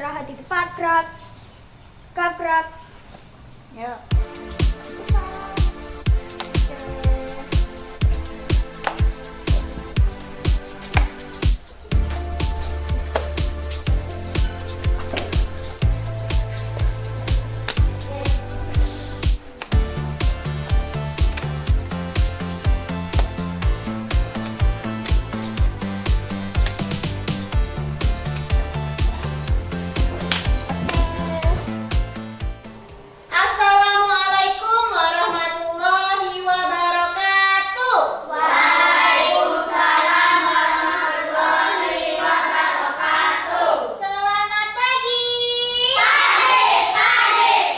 istirahat di tempat gerak. Gerak. Ya. Assalamualaikum warahmatullahi wabarakatuh. Waalaikumsalam warahmatullahi wabarakatuh. Selamat pagi.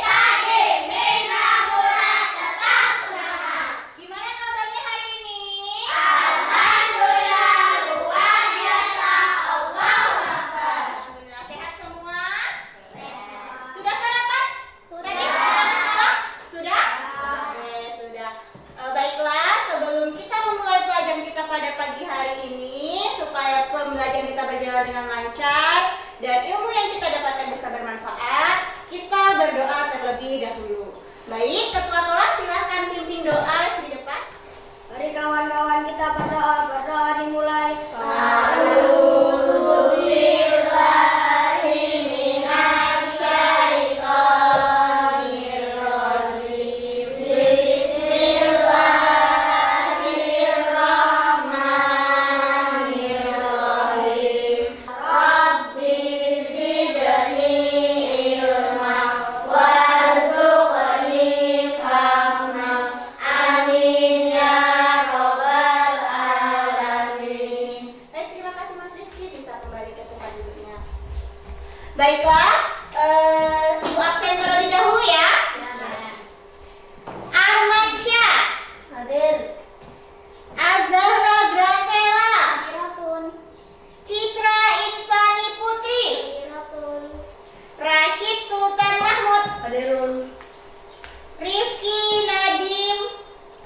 Pagi, Minna Murad tetap semangat. Gimana kabarnya hari ini? Alhamdulillah luar biasa. Allahu Akbar. Alhamdulillah sehat semua. Sudah sarapan? Tadi berangkat sekolah? Sudah? Oke, sudah. Baiklah, sebelum kita memulai pelajaran kita pada pagi hari ini, supaya pembelajaran kita berjalan dengan lancar dan ilmu yang kita dapatkan bisa bermanfaat, kita berdoa terlebih dahulu. Baik, ketua kelas silahkan pimpin doa di depan. Mari kawan-kawan kita berdoa dimulai. Baik, terima kasih Mas Rifki, bisa kembali ke tempat duduknya. Baiklah, Ibu absen terlebih dahulu ya. Armansyah, Hadir. Azahra Gracela, Hadiratun. Citra Insani Putri, Hadiratun. Rashid Sultan Mahmud, Hadirun. Rifki Nadim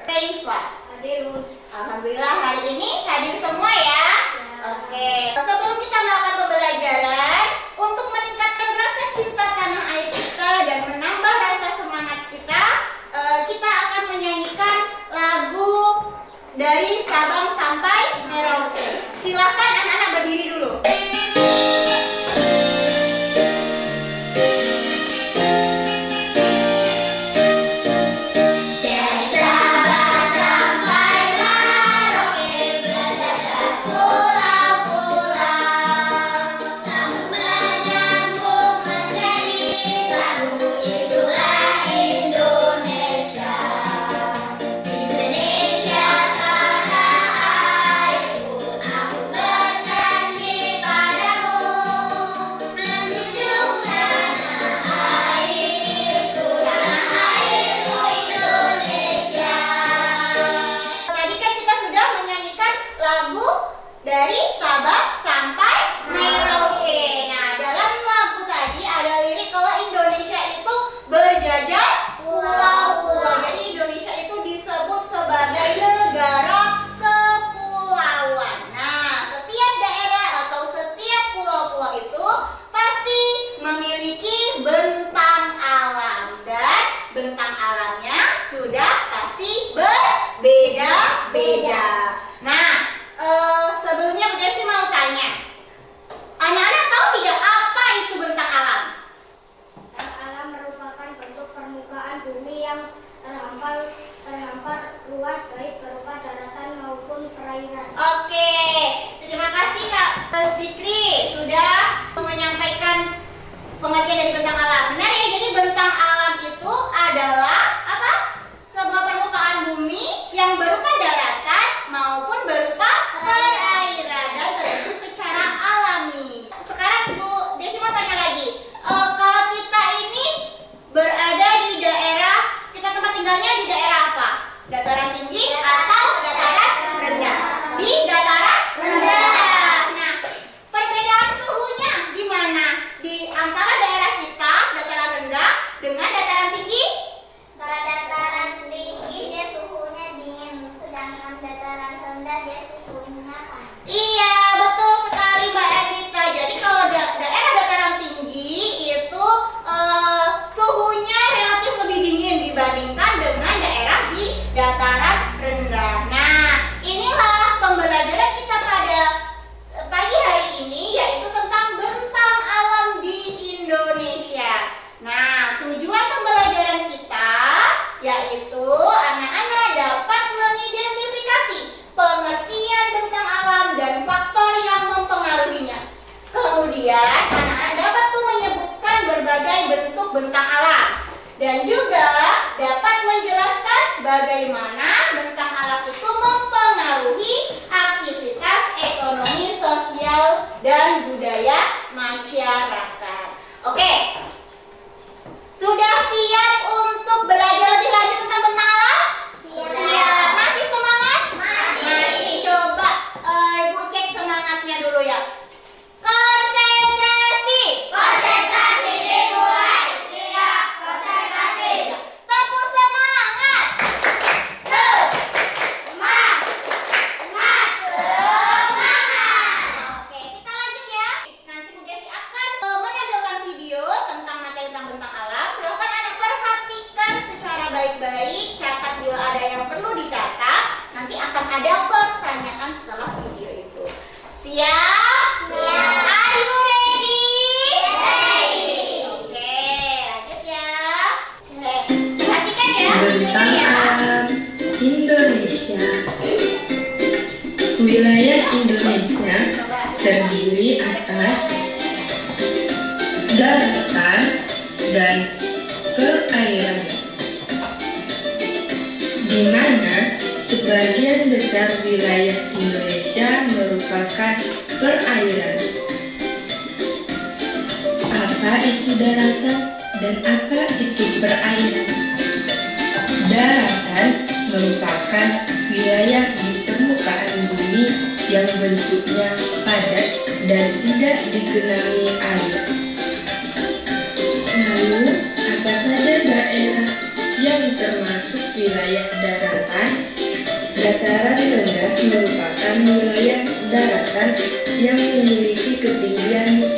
Reifa. Hadirun. Alhamdulillah hari ini hadir semua ya. Oke, sebelum kita melakukan pembelajaran, untuk meningkatkan rasa cinta tanah air kita dan menambah rasa semangat kita, kita akan menyanyikan lagu dari Sabang sampai Merauke. Silahkan anak-anak berdiri dulu. Dari Sabang sampai Merauke, berjalan bentang alam dan juga dapat menjelaskan bagaimana bentang alam itu mempengaruhi aktivitas ekonomi, sosial, dan budaya masyarakat. Oke, sudah siap untuk belajar lebih lanjut tentang bentang alam? Siap. Masih semangat? Masih. Coba Ibu cek semangatnya dulu ya. Konsentrasi. Konsentrasi dimulai. Siap. Konsentrasi. Tepuk semangat. Semangat. Oke, kita lanjut ya. Nanti Bu Desi akan menampilkan video tentang materi tentang bentang alam. Silakan anak perhatikan secara baik-baik, catat bila ada yang perlu dicatat. Nanti akan ada pertanyaan setelah video itu. Siap? Siap. Are you ready? Ready. Oke, lanjut ya. Oke, perhatikan ya Bentang videonya ya. alam Indonesia. Wilayah Indonesia Coba. terdiri atas daratan dan perairan, di mana sebagian besar wilayah Indonesia merupakan perairan. Apa itu daratan dan apa itu perairan? Daratan merupakan wilayah di permukaan bumi yang bentuknya padat dan tidak digenangi air. Lalu, apa saja daerah yang termasuk wilayah daratan? Dataran rendah merupakan wilayah daratan yang memiliki ketinggian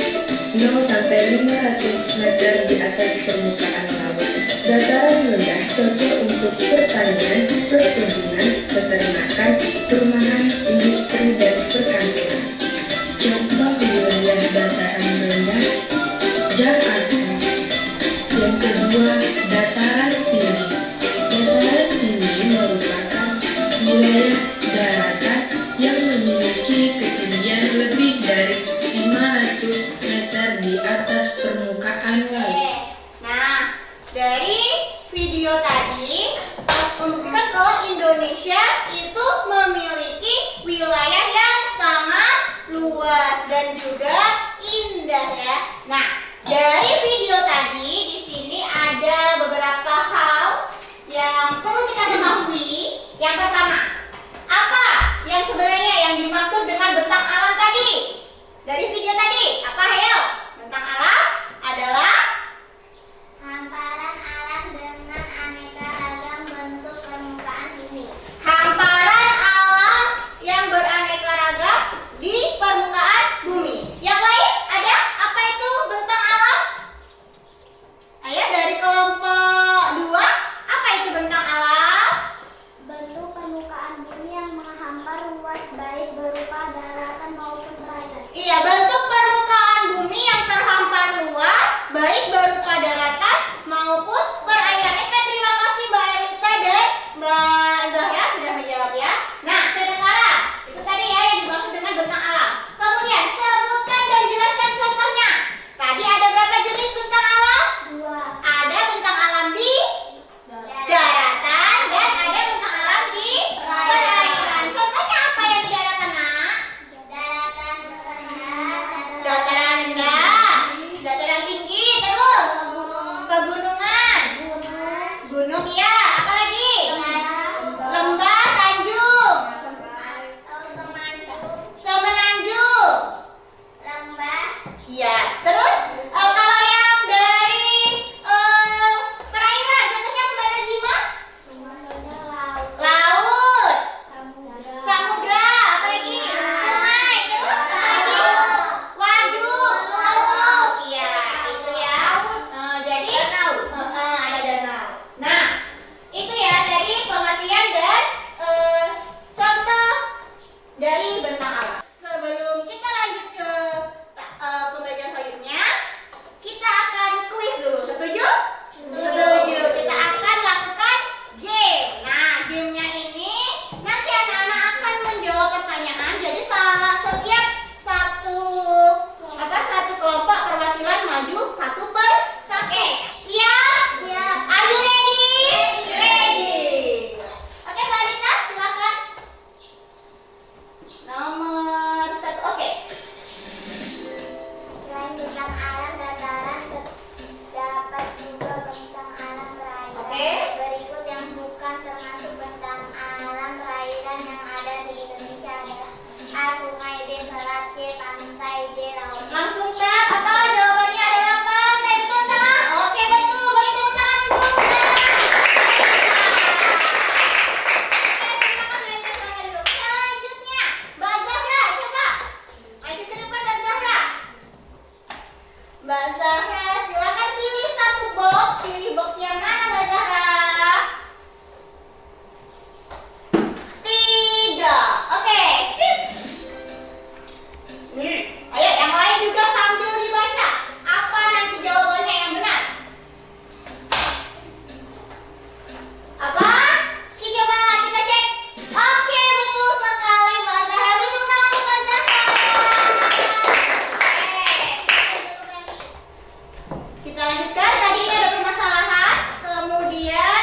0 sampai 500 meter di atas permukaan laut. Dataran rendah cocok untuk pertanian, perkebunan, peternakan, perumahan, industri, dan perkantoran. Contoh wilayah dataran rendah, Jakarta. Yang kedua, dataran tinggi. Dataran tinggi merupakan wilayah daratan yang memiliki ketinggian lebih dari 500 meter di atas permukaan laut. Oke. Nah, dari video tadi membuktikan kalau Indonesia itu memiliki wilayah yang sangat luas dan juga indah ya. Nah, dari video tadi di sini ada beberapa hal yang perlu kita ketahui. Yang pertama, apa yang sebenarnya yang dimaksud dengan bentang alam tadi? Dari video tadi, apa Heo? Bentang alam adalah Hamparan alam dengan aneka ragam bentuk permukaan bumi. hamparan alam yang beraneka ragam di permukaan bumi. Yang lain ada? Apa itu bentang alam? Ayo dari kelompok 2, apa itu bentang alam? Bentuk permukaan lanjutkan. Tadi ini ada permasalahan. Kemudian,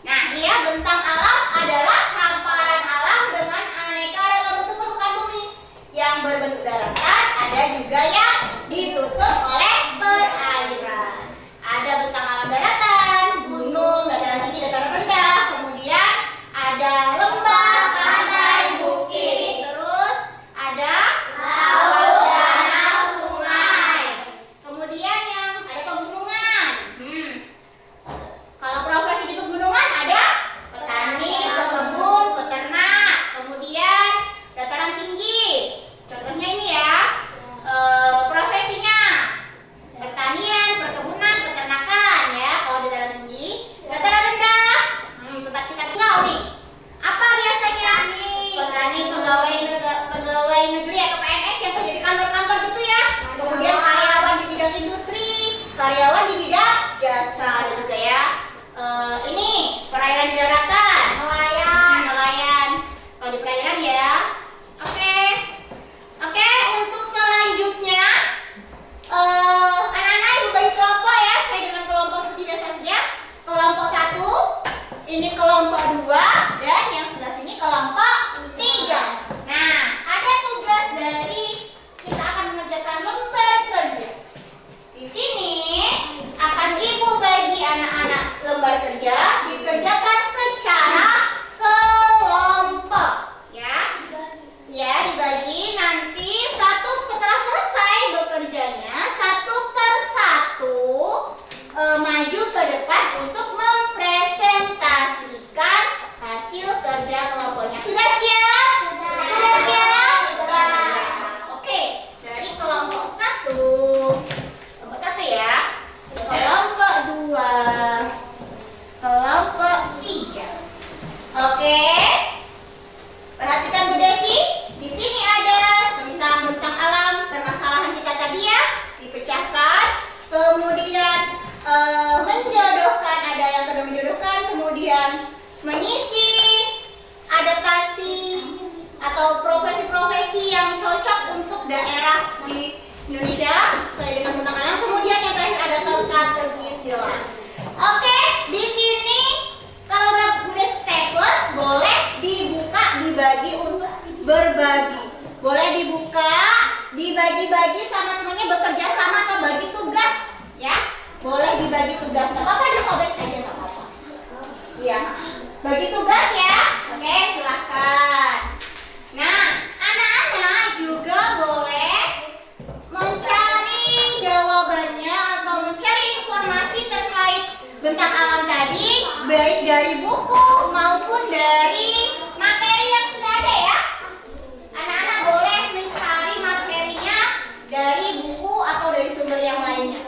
nah ini ya, bentang alam adalah hamparan alam dengan aneka ragam bentuk permukaan bumi yang berbentuk daratan, ada juga yang ditutup oleh perairan. Ada bentang alam daratan, gunung, dataran tinggi, dataran rendah, kemudian ada lembah, pantai, bukit, terus ada laut, danau, sungai. Kemudian yang ada pegunungan. Kalau profesi di pegunungan ada petani, pekebun, peternak. Kemudian dataran tinggi. Contohnya ini ya, profesinya pertanian, perkebunan, peternakan ya. Kalau di dataran tinggi, dataran rendah, tempat kita tinggal nih. Apa biasanya? Petani, pegawai negeri atau PNS yang kerja di kantor-kantor gitu ya. Kemudian karyawan di bidang industri, karyawan di bidang jasa gitu ya. Ini perairan di daratan, nelayan. Kalau di perairan ya. Oke, untuk selanjutnya anak-anak ibu bagi kelompok ya. Saya dengan kelompok seperti biasa saja. Kelompok 1, ini kelompok 2, dan yang sebelah sini kelompok 3. Nah, ada tugas dari kita akan mengerjakan lembar kerja. Di sini akan ibu bagi anak-anak lembar kerja dikerjakan secara kelompok ya. Ya, dibagi nanti setelah selesai bekerjanya satu per satu maju ke depan untuk mempresentasikan hasil kerja kelompoknya. Sudah siap? Sudah siap? Oke, dari kelompok 1. Kelompok 1 ya. Kelompok 2. Kelompok 3. Oke. Perhatikan Bu Desi. Di sini ada tentang bentang alam, permasalahan kita tadi ya, dipecahkan. Kemudian menjodohkan, ada yang kedua menjodohkan, kemudian mengisi adaptasi atau profesi-profesi yang cocok untuk daerah di Indonesia sesuai dengan bentang alam. Kemudian yang terakhir ada teka-teki silang. Oke, di sini kalau udah staples boleh dibuka, dibagi untuk berbagi. Boleh dibuka, dibagi-bagi sama temannya, bekerja sama atau bagi tugas ya. Boleh dibagi tugas, nggak apa-apa, disobek aja nggak apa-apa. Iya, bagi tugas ya. Oke, silahkan. Nah, anak-anak juga boleh mencari jawabannya atau mencari informasi terkait bentang alam tadi, baik dari buku maupun dari materi yang sudah ada ya. Anak-anak boleh mencari materinya dari buku atau dari sumber yang lainnya.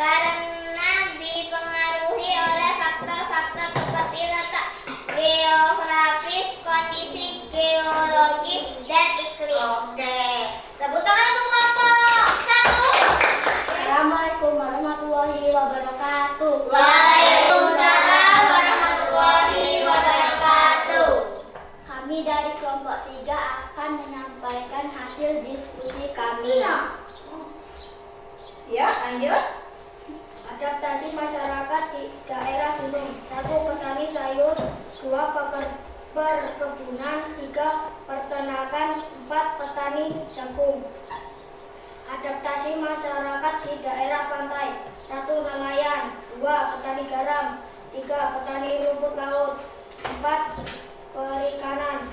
karena dipengaruhi oleh faktor-faktor seperti letak geografis, kondisi geologi, dan iklim. Oke. Tepuk tangan untuk kelompok 1. Assalamualaikum warahmatullahi wabarakatuh. Waalaikumsalam warahmatullahi wabarakatuh. Kami dari kelompok 3 akan menyampaikan hasil diskusi kami. Ya, lanjut. Adaptasi masyarakat di daerah gunung. 1. Petani sayur. 2. Perkebunan. 3. Peternakan. 4. Petani jagung. Adaptasi masyarakat di daerah pantai. 1. Nelayan. 2. Petani garam. 3. Petani rumput laut. 4. Perikanan.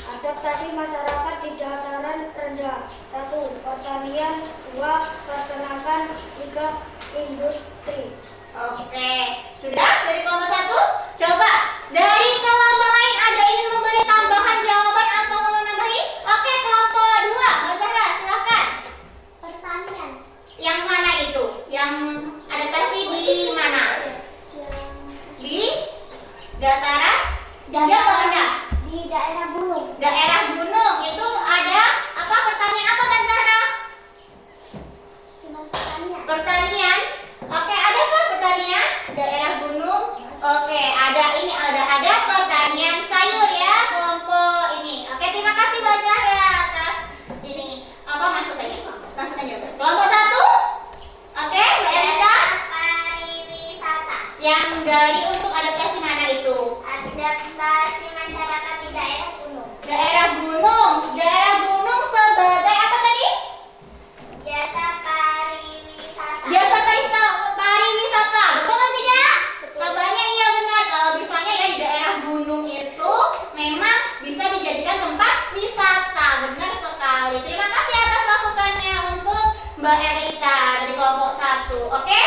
Adaptasi masyarakat di dataran rendah. 1. Pertanian. 2. Peternakan. 3. Industri. Oke. Sudah dari kelompok 1? Coba dari kelompok lain ada ingin memberi tambahan jawaban atau mau menambahi? Oke, kelompok 2. Mbak Zahra, silakan. Pertanian. Yang mana itu? Yang adaptasi di mana? Di dataran tinggi atau rendah? Di daerah gunung. Daerah gunung itu ada apa? Pertanian apa, Mbak Zahra? Cuma pertanian. Pertanian. Oke, adakah pertanian daerah gunung? Oke, ada pertanian sayur ya kelompok ini. Oke, terima kasih Mbak Zahra atas ini masukannya. Kelompok 1. Oke, Mbak Erita. Pariwisata. Yang dari untuk adaptasi mana itu? Adaptasi masyarakat di daerah gunung. Daerah gunung. Daerah gunung sebagai apa tadi? Jasa pariwisata. Jasa pariwisata. Betul atau tidak? Kabarnya iya benar. Kalau misalnya ya di daerah gunung itu memang bisa dijadikan tempat wisata. Benar sekali. Terima kasih atas masukannya untuk Mbak Erita dari kelompok 1. Oke?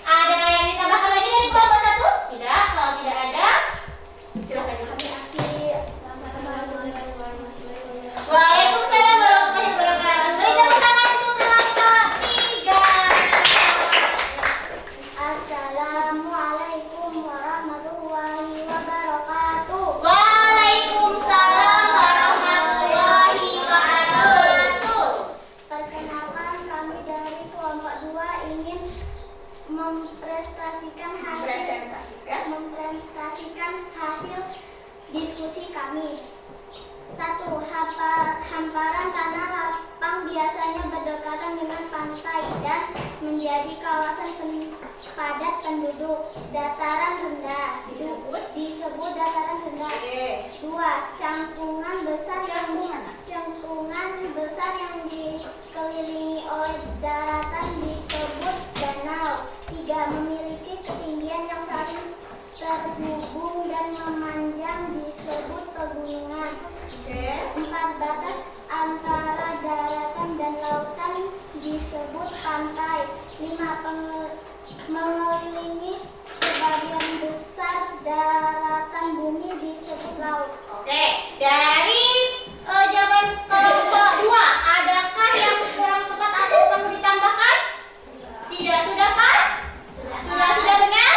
Ada yang ditambahkan lagi dari kelompok 1? Tidak. Kalau tidak ada, silakan. Waalaikumsalam warahmatullahi wabarakatuh. Beri tepuk tangan untuk kelompok 3. Assalamualaikum warahmatullahi wabarakatuh. Waalaikumsalam warahmatullahi wabarakatuh. Perkenalkan, kami dari kelompok 2 ingin mempresentasikan hasil diskusi kami. 1. Hamparan tanah lapang biasanya berdekatan dengan pantai dan menjadi kawasan padat penduduk. Dataran rendah disebut dataran rendah. 2. Cangkungan besar yang dikelilingi oleh daratan disebut danau. 3. Memiliki ketinggian yang saling terhubung dan memanjang disebut pegunungan. 4. Batas antara daratan dan lautan disebut pantai. 5. Mengelilingi sebagian besar daratan bumi disebut laut. Oke, dari jawaban kelompok 2, adakah yang kurang tepat atau perlu ditambahkan? Tidak, sudah pas? Sudah benar?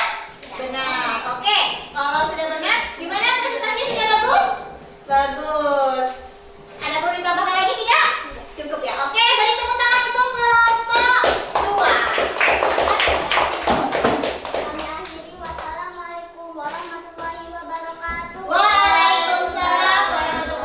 Benar. Oke, kalau sudah benar, gimana presentasinya sudah bagus? Bagus. Ada perlu ditambahkan lagi tidak? Cukup ya. Oke, beri tepuk tangan untuk kelompok 2. Kami akhiri. Wassalamualaikum warahmatullahi wabarakatuh. Waalaikumsalam warahmatullahi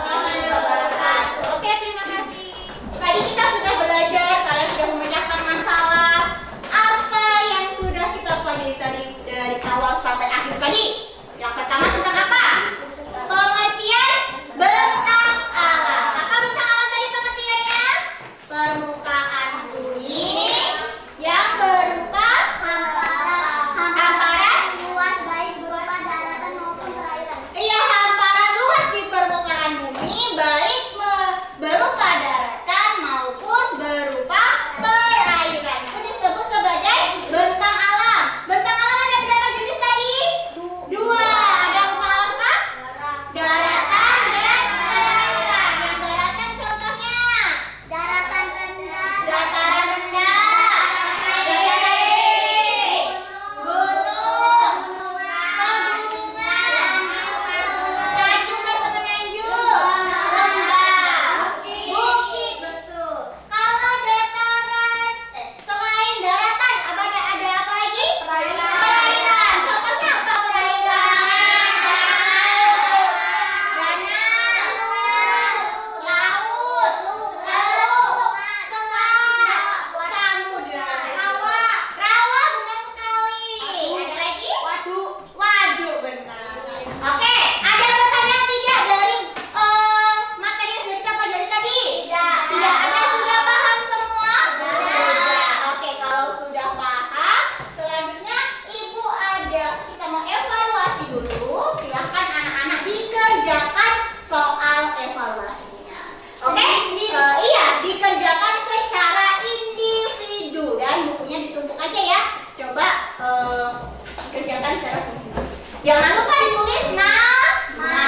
Jangan lupa ditulis nama.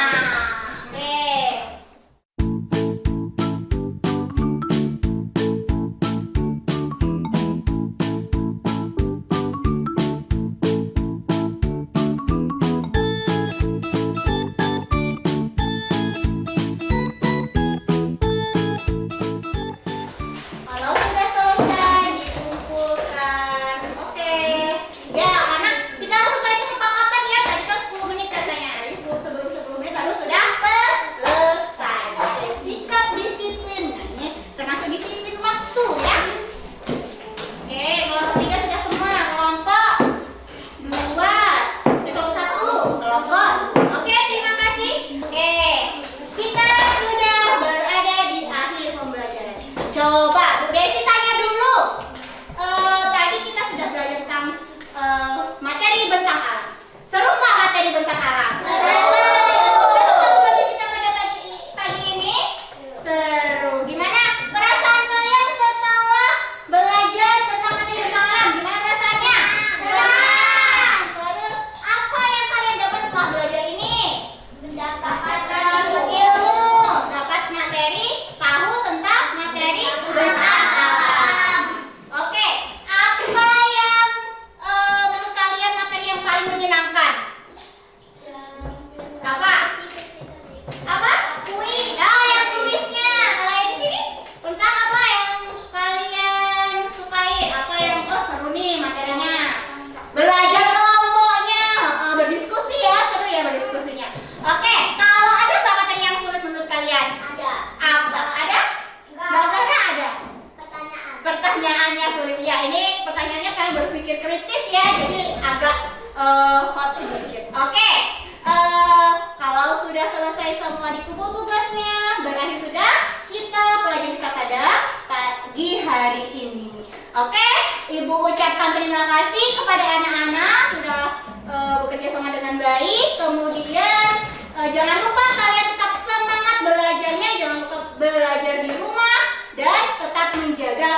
Oke. Kalau sudah selesai dikumpulkan, oke. Ya, anak, kita harus selesai kesepakatan ya. Tadi kan 10 menit katanya. Jadi sebelum 10 menit harus sudah selesai. Oke, sikap disiplin. Nah, ini termasuk disiplin waktu ya. Oke, kelompok 3 sudah semua. Kelompok 2, kelompok 1, kelompok. Oke, terima kasih. Oke, kita sudah berada di akhir pembelajaran. Coba Bu Desi tanya dulu. Tadi kita sudah belajar tentang materi bentang alam. Seru nggak materi bentang alam? Seru belajar kita pada pagi ini? Seru. Gimana perasaan kalian setelah belajar tentang materi bentang alam? Gimana perasaannya? Senang. Terus apa yang kalian dapat setelah belajar ini? Mendapatkan Ilmu. Dapat materi, tahu tentang materi bentang alam. Oke, apa yang menurut kalian materi yang paling menyenangkan? Apa? Apa? Kuis. Oh, yang kuisnya. Kalau yang di sini tentang apa yang kalian sukain? Apa yang seru nih materinya? Belajar kelompoknya, berdiskusi ya, seru ya berdiskusinya. Oke, kalau ada nggak materi yang sulit menurut kalian? ada Apa? Ada? Mbak Zahra ada? pertanyaan. Pertanyaannya sulit ya. Ini pertanyaannya kalian berpikir kritis ya, jadi agak hot sedikit. Oke, kalau sudah selesai semua dikumpul tugasnya, berakhir sudah kita pelajaran kita pada pagi hari ini. Oke, Ibu ucapkan terima kasih kepada anak-anak sudah bekerja sama dengan baik. Kemudian jangan lupa kalian tetap semangat belajarnya, jangan lupa belajar di rumah dan tetap menjaga